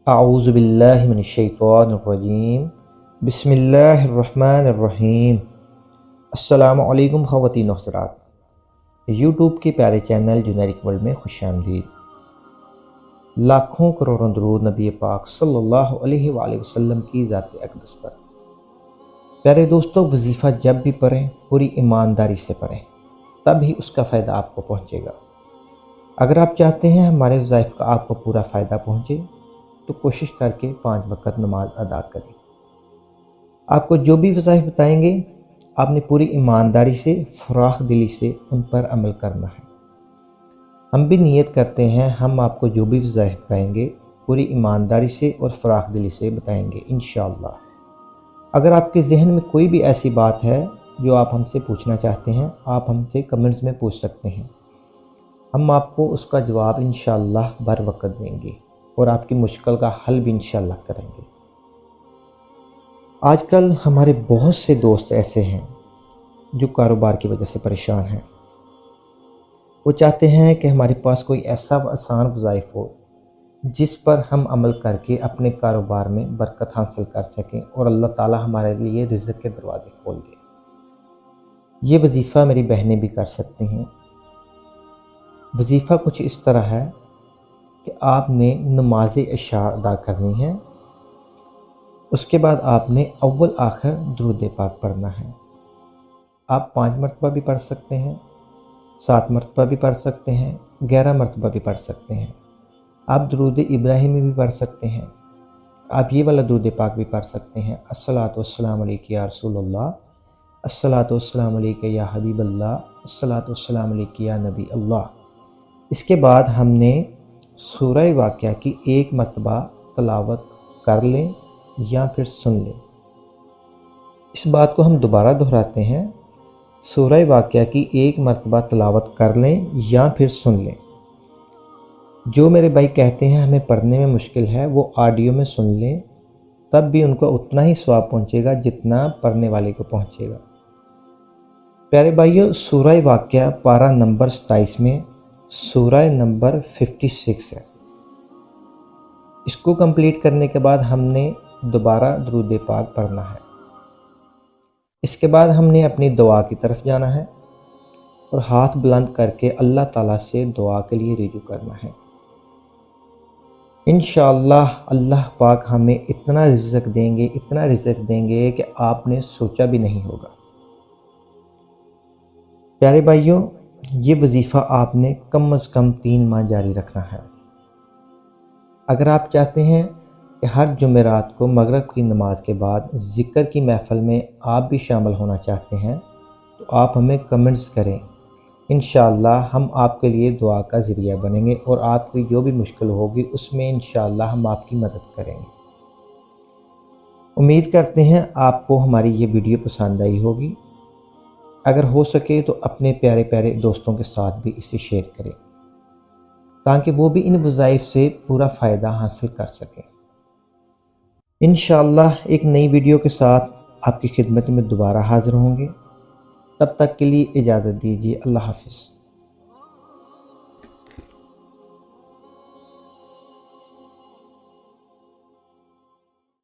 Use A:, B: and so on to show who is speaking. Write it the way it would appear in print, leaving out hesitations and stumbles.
A: अऊज़ु बिल्लाहि मिनश्शैतानिर्रजीम बिस्मिल्लाहिर्रहमानिर्रहीम। अस्सलामु अलैकुम ख़वातीन व हज़रात, यूट्यूब के प्यारे चैनल जुनैरिक वर्ल्ड में खुशामदीद। लाखों करोड़ों दरूद नबी पाक सल्लल्लाहु अलैहि वसल्लम की ज़ात अक़दस पर। प्यारे दोस्तों, वजीफ़ा जब भी पढ़ें पूरी ईमानदारी से पढ़ें, तभी उसका फ़ायदा आपको पहुँचेगा। अगर आप चाहते हैं हमारे वज़ाइफ़ का आपको पूरा फ़ायदा पहुँचे तो कोशिश करके 5 वक़्त नमाज अदा करें। आपको जो भी वज़ाइफ़ बताएंगे आपने पूरी ईमानदारी से, फ़राख़ दिली से उन पर अमल करना है। हम भी नियत करते हैं हम आपको जो भी वज़ाइफ़ बताएंगे पूरी ईमानदारी से और फ़राख़ दिली से बताएंगे इंशाअल्लाह। अगर आपके ज़हन में कोई भी ऐसी बात है जो आप हमसे पूछना चाहते हैं, आप हमसे कमेंट्स में पूछ सकते हैं। हम आपको उसका जवाब इंशाअल्लाह बर वक़्त देंगे और आपकी मुश्किल का हल भी इंशाअल्लाह करेंगे। आजकल हमारे बहुत से दोस्त ऐसे हैं जो कारोबार की वजह से परेशान हैं। वो चाहते हैं कि हमारे पास कोई ऐसा आसान वज़ाइफ़ हो जिस पर हम अमल करके अपने कारोबार में बरकत हासिल कर सकें और अल्लाह ताला हमारे लिए रिज़्क़ के दरवाज़े खोल दे। ये वजीफ़ा मेरी बहनें भी कर सकती हैं। वजीफ़ा कुछ इस तरह है कि आपने नमाज इशा अदा करनी है, उसके बाद आपने अव्वल आखिर दुरूद पाक पढ़ना है। आप 5 मरतबा भी पढ़ सकते हैं, 7 मरतबा भी पढ़ सकते हैं, 11 मरतबा भी पढ़ सकते हैं। आप दुरूद इब्राहिमी भी पढ़ सकते हैं। आप ये वाला दुरूद पाक भी पढ़ सकते हैं, अस्सलातु वस्सलामु अलैका या रसूलल्लाह, अस्सलातु वस्सलामु अलैका या हबीबल्लाह, अस्सलातु वस्सलामु अलैका या नबी अल्लाह। इसके बाद हमने सूरह वाक़िया की 1 मरतबा तिलावत कर लें या फिर सुन लें। इस बात को हम दोबारा दोहराते हैं, सूरह वाक़िया की 1 मरतबा तिलावत कर लें या फिर सुन लें। जो मेरे भाई कहते हैं हमें पढ़ने में मुश्किल है, वो ऑडियो में सुन लें, तब भी उनको उतना ही सवाब पहुँचेगा जितना पढ़ने वाले को पहुँचेगा। प्यारे भाइयों, सूरह वाक़िया पारा नंबर 27 में सूरह नंबर 56 है। इसको कंप्लीट करने के बाद हमने दोबारा दुरूद पाक पढ़ना है। इसके बाद हमने अपनी दुआ की तरफ जाना है और हाथ बुलंद करके अल्लाह ताला से दुआ के लिए रुजू करना है। इंशाअल्लाह अल्लाह पाक हमें इतना रिज़्क़ देंगे, इतना रिज़्क़ देंगे कि आपने सोचा भी नहीं होगा। प्यारे भाइयों, ये वजीफ़ा आपने कम से कम 3 माह जारी रखना है। अगर आप चाहते हैं कि हर जुमेरात को मगरिब की नमाज के बाद ज़िक्र की महफ़िल में आप भी शामिल होना चाहते हैं तो आप हमें कमेंट्स करें। इंशाअल्लाह हम आपके लिए दुआ का ज़रिया बनेंगे और आपकी जो भी मुश्किल होगी उसमें इंशाअल्लाह हम आपकी मदद करेंगे। उम्मीद करते हैं आपको हमारी ये वीडियो पसंद आई होगी। अगर हो सके तो अपने प्यारे प्यारे दोस्तों के साथ भी इसे शेयर करें ताकि वो भी इन वज़ाइफ़ से पूरा फ़ायदा हासिल कर सकें। इंशाअल्लाह एक नई वीडियो के साथ आपकी खिदमत में दोबारा हाज़िर होंगे। तब तक के लिए इजाज़त दीजिए। अल्लाह हाफ़िज़।